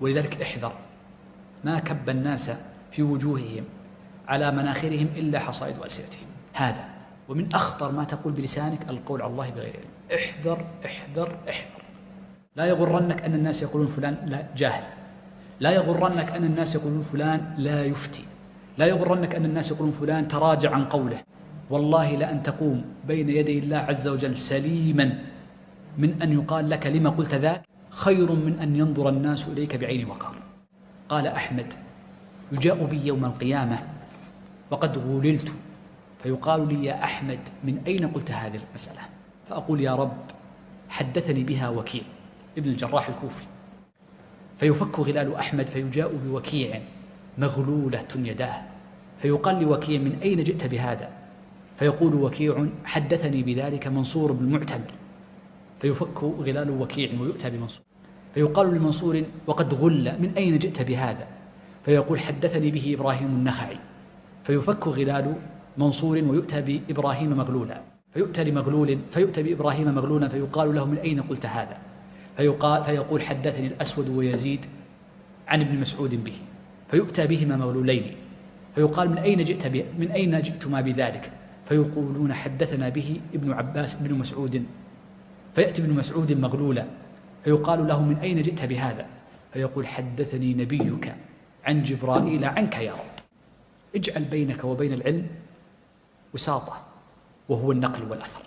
ولذلك احذر، ما كب الناس في وجوههم على مناخرهم إلا حصائد ألسنتهم. هذا ومن أخطر ما تقول بلسانك القول على الله بغير علم. احذر احذر احذر. لا يغرنك أن الناس يقولون فلان لا جاهل، لا يغرنك أن الناس يقولون فلان لا يفتي، لا يغرنك أن الناس يقولون فلان تراجع عن قوله. والله لأن تقوم بين يدي الله عز وجل سليما من أن يقال لك لما قلت ذاك خير من أن ينظر الناس إليك بعين وقار. قال أحمد: يجاء بي يوم القيامة وقد غوللت، فيقال لي: يا أحمد من أين قلت هذه المسألة؟ فأقول: يا رب حدثني بها وكيع ابن الجراح الكوفي. فيفك غلال أحمد فيجاء بوكيع مغلولة يداه، فيقال لوكيع: من أين جئت بهذا؟ فيقول وكيع: حدثني بذلك منصور بن المعتمر. فيفك غلال وكيع ويؤتى بمنصور، فيقال لمنصور: وقد غل، من أين جئت بهذا؟ فيقول: حدثني به إبراهيم النخعي. فيفك غلال منصور ويؤتى بإبراهيم مغلولا، فيؤتى بإبراهيم مغلولا، فيقال له: من أين قلت هذا؟ فيقول: حدثني الأسود ويزيد عن ابن مسعود به. فيؤتى بهما مغلولين، فيقال: من أين جئتما بذلك؟ فيقولون: حدثنا به ابن عباس بن مسعود. فيأتي ابن مسعود مغلولا، فيقال له: من أين جئت بهذا؟ فيقول: حدثني نبيك عن جبرائيل عنك يا رب. اجعل بينك وبين العلم وساطة، وهو النقل والأثر.